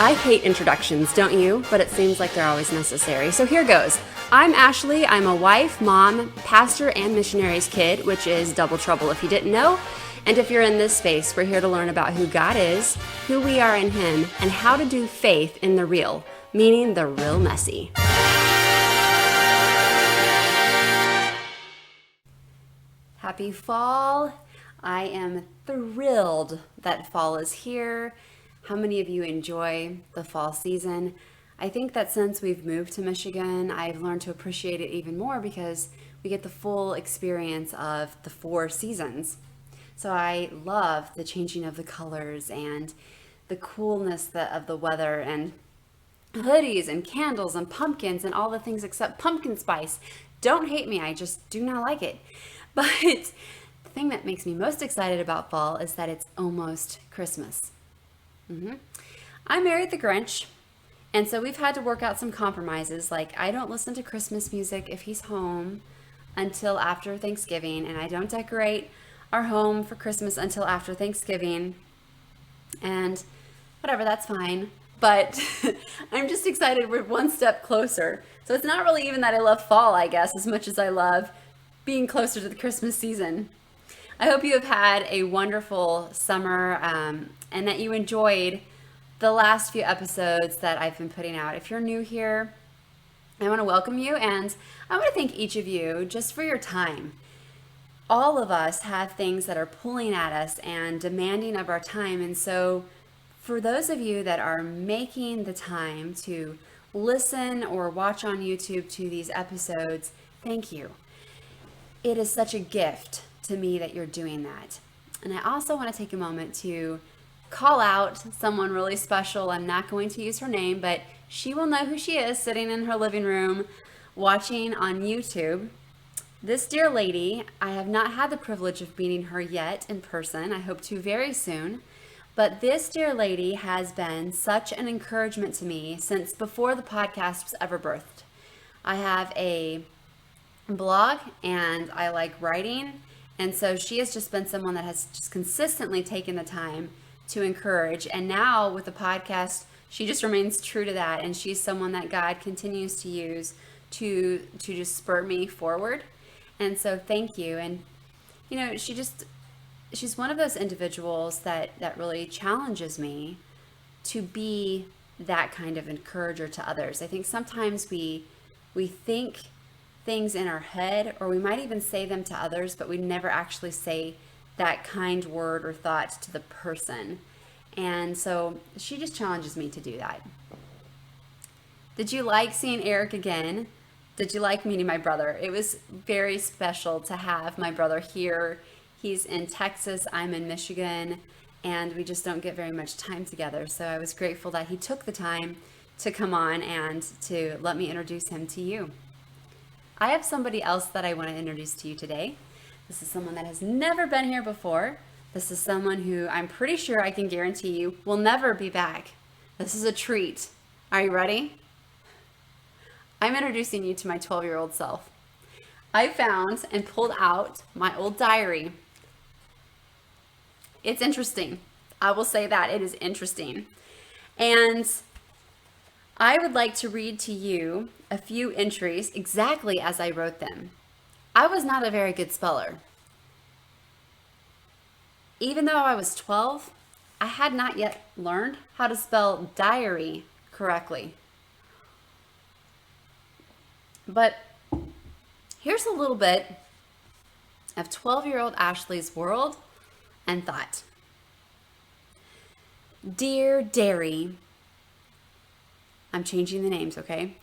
I hate introductions, don't you? But it seems like they're always necessary. So here goes. I'm Ashley. I'm a wife, mom, pastor, and missionary's kid, which is double trouble if you didn't know. And if you're in this space, we're here to learn about who God is, who we are in Him, and how to do faith in the real, meaning the real messy. Happy fall. I am thrilled that fall is here. How many of you enjoy the fall season? I think that since we've moved to Michigan, I've learned to appreciate it even more because we get the full experience of the 4 seasons. So I love the changing of the colors and the coolness of the weather and hoodies and candles and pumpkins and all the things except pumpkin spice. Don't hate me, I just do not like it. But the thing that makes me most excited about fall is that it's almost Christmas. I married the Grinch, and so we've had to work out some compromises. Like, I don't listen to Christmas music if he's home until after Thanksgiving, and I don't decorate our home for Christmas until after Thanksgiving. And whatever, that's fine. But I'm just excited we're one step closer. So it's not really even that I love fall, I guess, as much as I love being closer to the Christmas season. I hope you have had a wonderful summer and that you enjoyed the last few episodes that I've been putting out. If you're new here, I want to welcome you, and I want to thank each of you just for your time. All of us have things that are pulling at us and demanding of our time, and so for those of you that are making the time to listen or watch on YouTube to these episodes, thank you. It is such a gift to me that you're doing that. And I also want to take a moment to call out someone really special. I'm not going to use her name, but she will know who she is sitting in her living room watching on YouTube. This dear lady, I have not had the privilege of meeting her yet in person. I hope to very soon. But this dear lady has been such an encouragement to me since before the podcast was ever birthed. I have a blog and I like writing. And so she has just been someone that has just consistently taken the time to encourage. And now with the podcast, she just remains true to that. And she's someone that God continues to use to just spur me forward. And so thank you. And, you know, she's one of those individuals that really challenges me to be that kind of encourager to others. I think sometimes we think things in our head, or we might even say them to others, but we never actually say that kind word or thought to the person. And so she just challenges me to do that. Did you like seeing Eric again? Did you like meeting my brother? It was very special to have my brother here. He's in Texas, I'm in Michigan, and we just don't get very much time together. So I was grateful that he took the time to come on and to let me introduce him to you. I have somebody else that I want to introduce to you today. This is someone that has never been here before. This is someone who I'm pretty sure I can guarantee you will never be back. This is a treat. Are you ready? I'm introducing you to my 12-year-old self. I found and pulled out my old diary. It's interesting. I will say that it is interesting. And I would like to read to you a few entries exactly as I wrote them. I was not a very good speller. Even though I was 12, I had not yet learned how to spell diary correctly. But here's a little bit of 12-year-old Ashley's world and thought. Dear Derry, I'm changing the names, okay?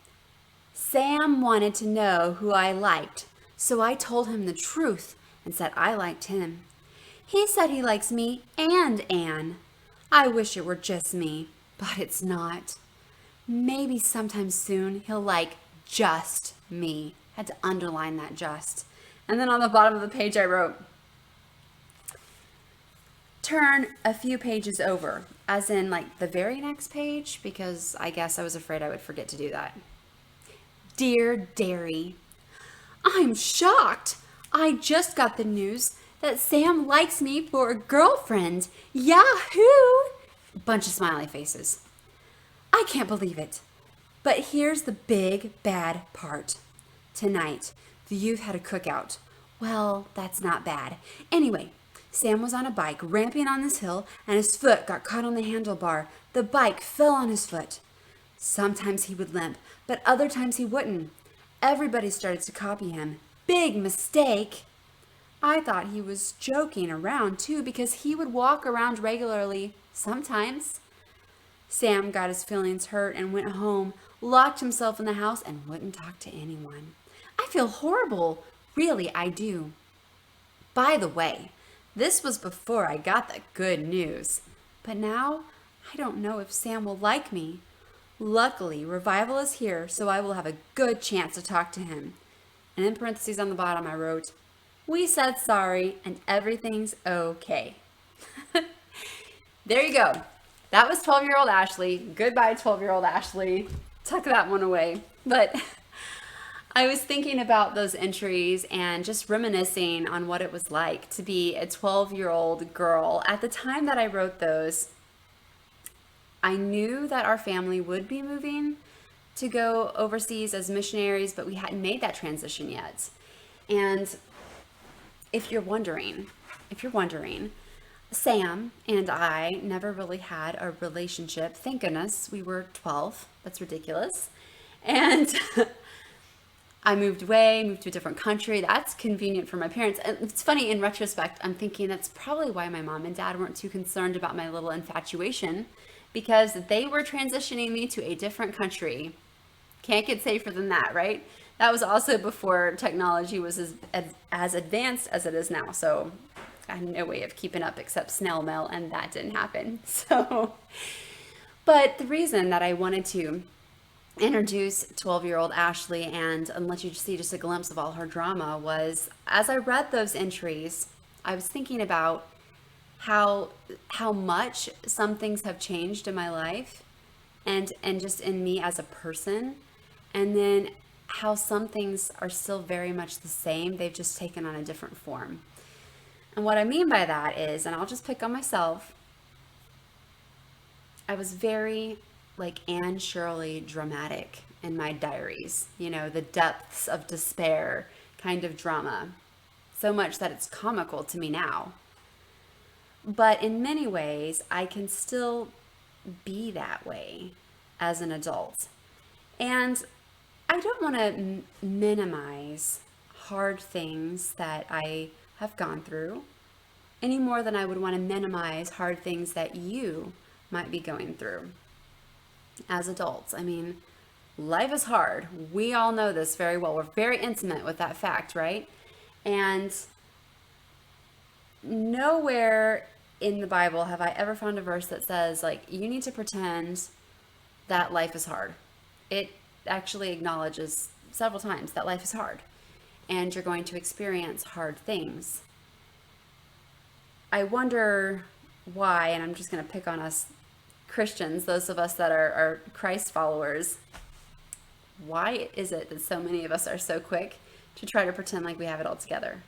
Sam wanted to know who I liked, so I told him the truth and said I liked him. He said he likes me and Anne. I wish it were just me, but it's not. Maybe sometime soon he'll like just me. Had to underline that just. And then on the bottom of the page I wrote, turn a few pages over, as in like the very next page, because I guess I was afraid I would forget to do that. Dear Derry, I'm shocked. I just got the news that Sam likes me for a girlfriend. Yahoo! Bunch of smiley faces. can't believe it. But here's the big bad part. Tonight, the youth had a cookout. Well, that's not bad. Anyway, Sam was on a bike ramping on this hill and his foot got caught on the handlebar. The bike fell on his foot. Sometimes he would limp, but other times he wouldn't. Everybody started to copy him. Big mistake. I thought he was joking around too because he would walk around regularly sometimes. Sam got his feelings hurt and went home, locked himself in the house, and wouldn't talk to anyone. I feel horrible. Really, I do. By the way, this was before I got the good news. But now, I don't know if Sam will like me. Luckily, Revival is here, so I will have a good chance to talk to him. And in parentheses on the bottom, I wrote, "We said sorry, and everything's okay." There you go. That was 12-year-old Ashley. Goodbye, 12-year-old Ashley. Tuck that one away. But I was thinking about those entries and just reminiscing on what it was like to be a 12-year-old girl. At the time that I wrote those, I knew that our family would be moving to go overseas as missionaries, but we hadn't made that transition yet. And if you're wondering, Sam and I never really had a relationship. Thank goodness, we were 12. That's ridiculous. And I moved away, moved to a different country. That's convenient for my parents. And it's funny, in retrospect, I'm thinking that's probably why my mom and dad weren't too concerned about my little infatuation, because they were transitioning me to a different country. Can't get safer than that, right? That was also before technology was as advanced as it is now. So I had no way of keeping up except snail mail, and that didn't happen. So, but the reason that I wanted to introduce 12-year-old Ashley and let you see just a glimpse of all her drama was, as I read those entries, I was thinking about how much some things have changed in my life and just in me as a person, and then how some things are still very much the same. They've just taken on a different form. And what I mean by that is, and I'll just pick on myself, I was very like Anne Shirley dramatic in my diaries, the depths of despair kind of drama, so much that it's comical to me now. But in many ways, I can still be that way as an adult. And I don't want to minimize hard things that I have gone through any more than I would want to minimize hard things that you might be going through as adults. I mean, life is hard. We all know this very well. We're very intimate with that fact, right? And nowhere in the Bible have I ever found a verse that says, like, you need to pretend that life is hard. It actually acknowledges several times that life is hard and you're going to experience hard things. I wonder why, and I'm just going to pick on us Christians, those of us that are Christ followers, why is it that so many of us are so quick to try to pretend like we have it all together?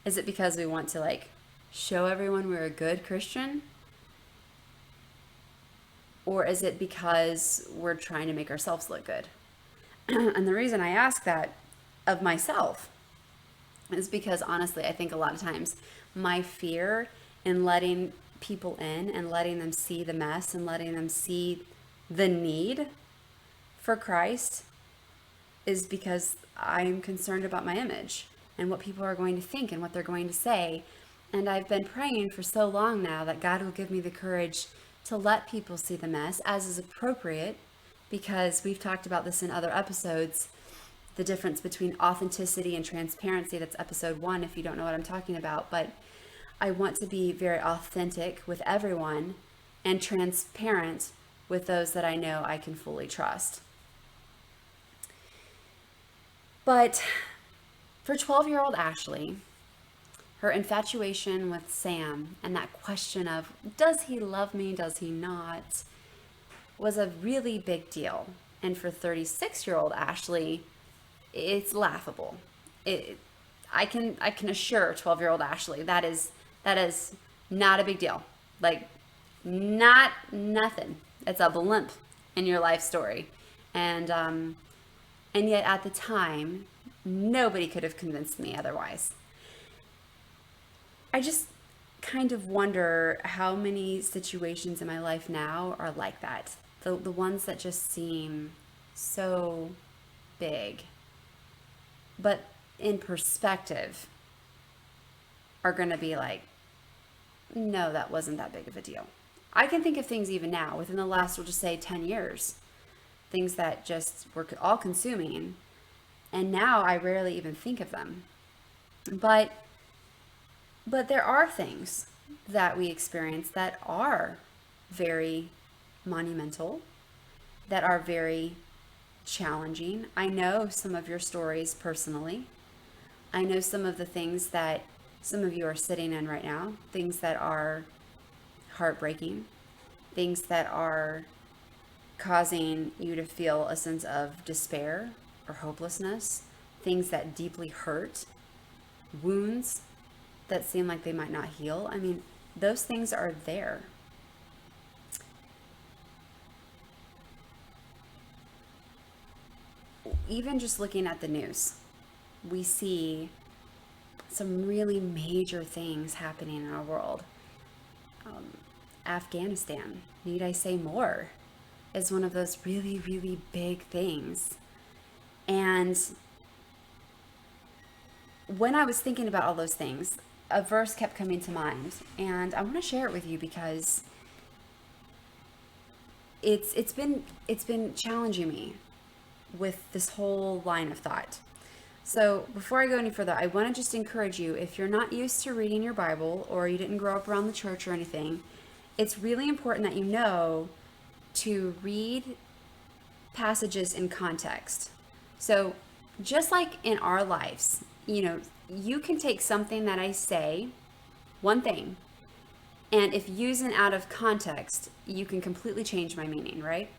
Is it because we want to like show everyone we're a good Christian? Or is it because we're trying to make ourselves look good? And the reason I ask that of myself is because honestly, I think a lot of times my fear in letting people in and letting them see the mess and letting them see the need for Christ is because I'm concerned about my image and what people are going to think and what they're going to say. And I've been praying for so long now that God will give me the courage to let people see the mess as is appropriate, because we've talked about this in other episodes, the difference between authenticity and transparency. That's episode 1 if you don't know what I'm talking about. But I want to be very authentic with everyone and transparent with those that I know I can fully trust. But for 12-year-old Ashley, her infatuation with Sam and that question of, does he love me, does he not, was a really big deal. And for 36-year-old Ashley, it's laughable. I can assure 12-year-old Ashley that is not a big deal. Like, nothing. It's a blimp in your life story. And yet at the time, nobody could have convinced me otherwise. I just kind of wonder how many situations in my life now are like that. The ones that just seem so big, but in perspective are going to be like, no, that wasn't that big of a deal. I can think of things even now within the last, we'll just say 10 years, things that just were all consuming. And now I rarely even think of them. But there are things that we experience that are very monumental, that are very challenging. I know some of your stories personally. I know some of the things that some of you are sitting in right now, things that are heartbreaking, things that are causing you to feel a sense of despair or hopelessness, things that deeply hurt, wounds that seem like they might not heal. I mean, those things are there. Even just looking at the news, we see some really major things happening in our world. Afghanistan, need I say more, is one of those really, really big things. And when I was thinking about all those things, a verse kept coming to mind, and I want to share it with you because it's been challenging me with this whole line of thought. So before I go any further, I want to just encourage you, if you're not used to reading your Bible or you didn't grow up around the church or anything, it's really important that you know to read passages in context. So just like in our lives, you can take something that I say, one thing, and if used out of context, you can completely change my meaning, right?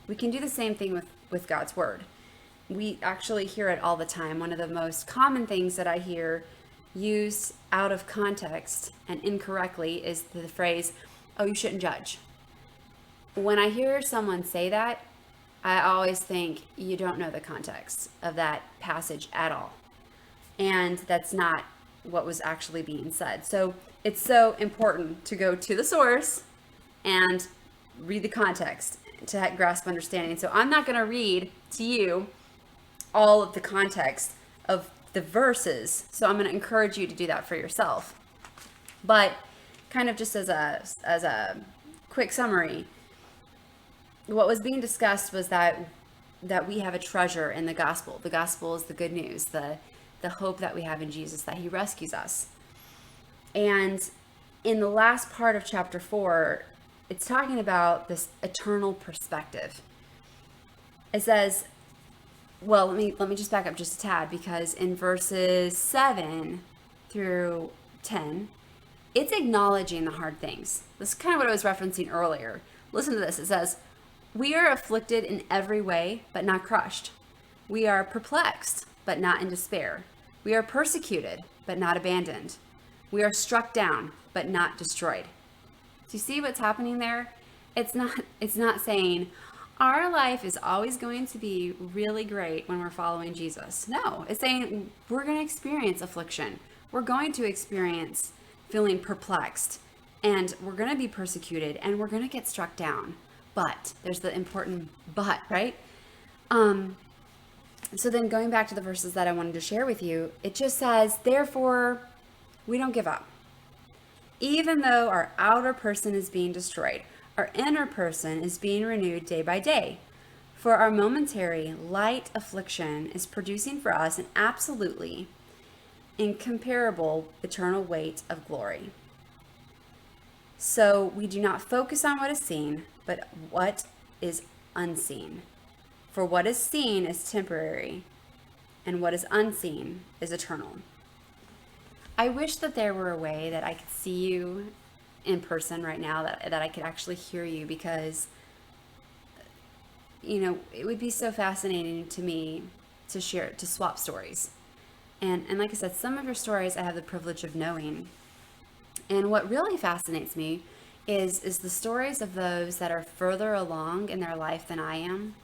We can do the same thing with God's word. We actually hear it all the time. One of the most common things that I hear used out of context and incorrectly is the phrase, oh, you shouldn't judge. When I hear someone say that, I always think you don't know the context of that passage at all. And that's not what was actually being said. So it's so important to go to the source and read the context to grasp understanding. So I'm not going to read to you all of the context of the verses. So I'm going to encourage you to do that for yourself. But kind of just as a quick summary, what was being discussed was that we have a treasure in the gospel. The gospel is the good news, the hope that we have in Jesus, that he rescues us. And in the last part of chapter 4, it's talking about this eternal perspective. It says, well, let me just back up just a tad, because in verses 7 through 10, it's acknowledging the hard things. This is kind of what I was referencing earlier. Listen to this. It says, we are afflicted in every way, but not crushed. We are perplexed, but not in despair. We are persecuted, but not abandoned. We are struck down, but not destroyed. Do you see what's happening there? It's not saying our life is always going to be really great when we're following Jesus. No, it's saying we're going to experience affliction. We're going to experience feeling perplexed, and we're going to be persecuted, and we're going to get struck down. But there's the important but, right? So then going back to the verses that I wanted to share with you, it just says, therefore, we don't give up. Even though our outer person is being destroyed, our inner person is being renewed day by day. For our momentary light affliction is producing for us an absolutely incomparable eternal weight of glory. So we do not focus on what is seen, but what is unseen. For what is seen is temporary, and what is unseen is eternal. I wish that there were a way that I could see you in person right now, that I could actually hear you, because it would be so fascinating to me to swap stories. And like I said, some of your stories I have the privilege of knowing. And what really fascinates me is the stories of those that are further along in their life than I am,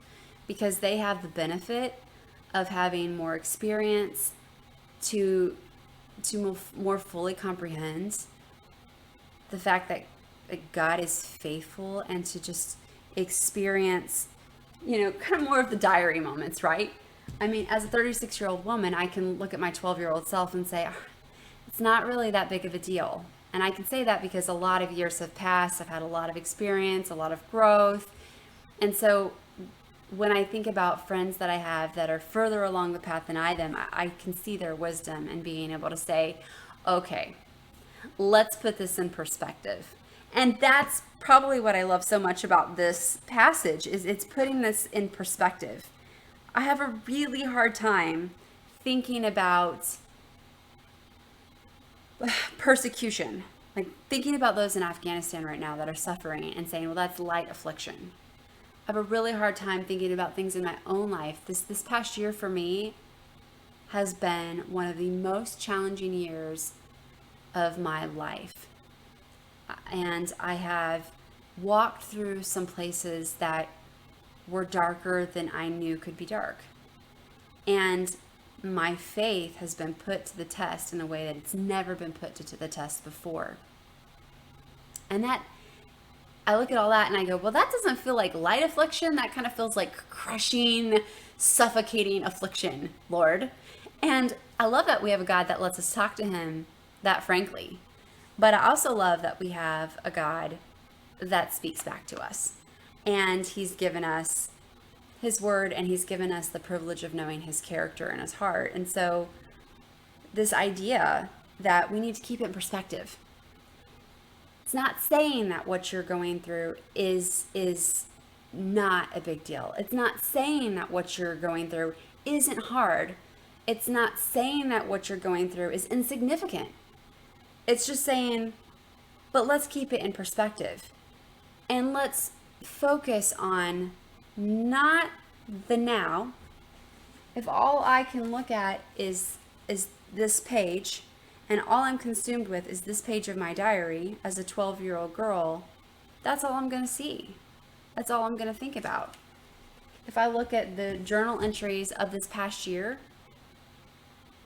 because they have the benefit of having more experience to more fully comprehend the fact that God is faithful, and to just experience, kind of more of the diary moments, right? I mean, as a 36-year-old woman, I can look at my 12-year-old self and say, "Ah, it's not really that big of a deal." And I can say that because a lot of years have passed. I've had a lot of experience, a lot of growth. And so when I think about friends that I have that are further along the path than I am, I can see their wisdom and being able to say, okay, let's put this in perspective. And that's probably what I love so much about this passage, is it's putting this in perspective. I have a really hard time thinking about persecution, like thinking about those in Afghanistan right now that are suffering and saying, well, that's light affliction. I have a really hard time thinking about things in my own life. This past year for me has been one of the most challenging years of my life. And I have walked through some places that were darker than I knew could be dark. And my faith has been put to the test in a way that it's never been put to the test before. And that, I look at all that and I go, well, that doesn't feel like light affliction. That kind of feels like crushing, suffocating affliction, Lord. And I love that we have a God that lets us talk to him that frankly. But I also love that we have a God that speaks back to us. And he's given us his word, and he's given us the privilege of knowing his character and his heart. And so this idea that we need to keep it in perspective. It's not saying that what you're going through is not a big deal. It's not saying that what you're going through isn't hard. It's not saying that what you're going through is insignificant. It's just saying, but let's keep it in perspective. And let's focus on not the now. If all I can look at is this page, and all I'm consumed with is this page of my diary as a 12-year-old girl, that's all I'm going to see. That's all I'm going to think about. If I look at the journal entries of this past year,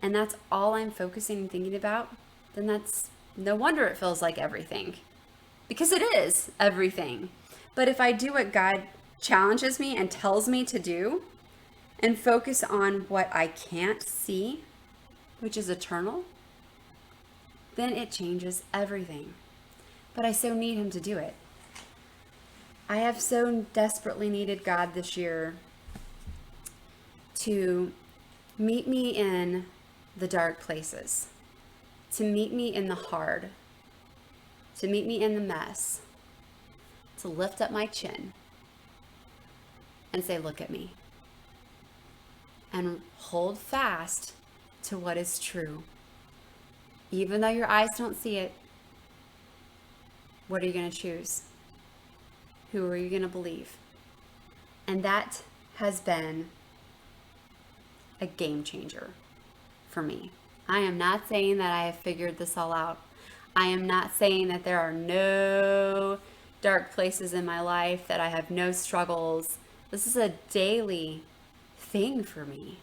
and that's all I'm focusing and thinking about, then that's no wonder it feels like everything. Because it is everything. But if I do what God challenges me and tells me to do, and focus on what I can't see, which is eternal, then it changes everything. But I so need him to do it. I have so desperately needed God this year to meet me in the dark places, to meet me in the hard, to meet me in the mess, to lift up my chin and say, look at me, and hold fast to what is true. Even though your eyes don't see it, what are you going to choose? Who are you going to believe? And that has been a game changer for me. I am not saying that I have figured this all out. I am not saying that there are no dark places in my life, that I have no struggles. This is a daily thing for me.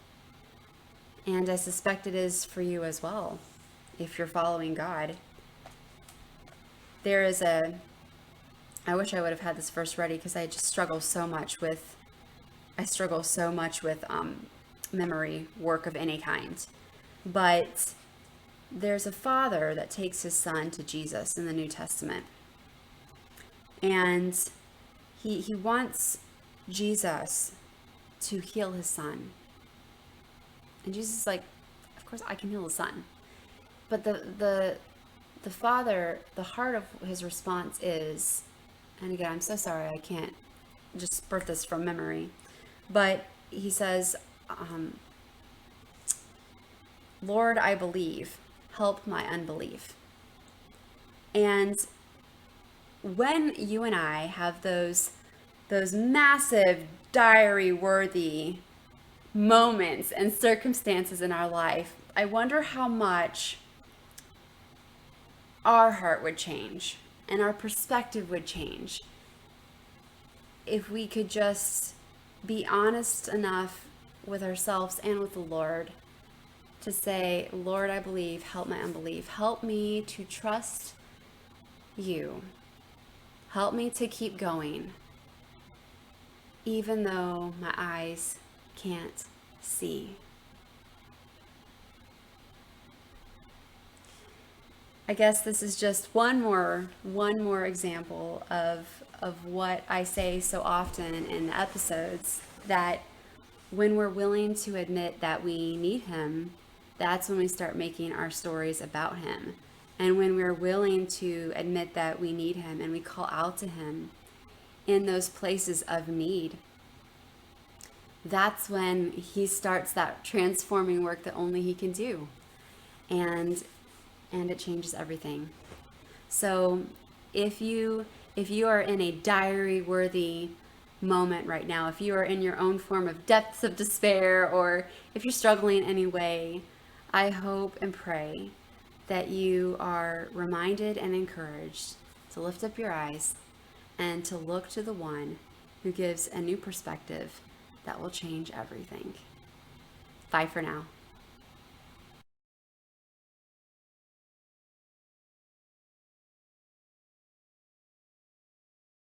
And I suspect it is for you as well, if you're following God. There is I wish I would have had this verse ready, because I just struggle so much with memory work of any kind. But there's a father that takes his son to Jesus in the New Testament. And he wants Jesus to heal his son. And Jesus is like, of course I can heal the son. But the father, the heart of his response is, and again, I'm so sorry, I can't just spurt this from memory, but he says, Lord, I believe, help my unbelief. And when you and I have those massive diary-worthy moments and circumstances in our life, I wonder how much our heart would change, and our perspective would change. If we could just be honest enough with ourselves and with the Lord to say, Lord, I believe, help my unbelief. Help me to trust you. Help me to keep going, even though my eyes can't see. I guess this is just one more example of what I say so often in the episodes, that when we're willing to admit that we need him, that's when we start making our stories about him. And when we're willing to admit that we need him and we call out to him in those places of need, that's when he starts that transforming work that only he can do. And it changes everything. So if you are in a diary worthy moment right now, if you are in your own form of depths of despair, or if you're struggling in any way, I hope and pray that you are reminded and encouraged to lift up your eyes and to look to the one who gives a new perspective that will change everything. Bye for now.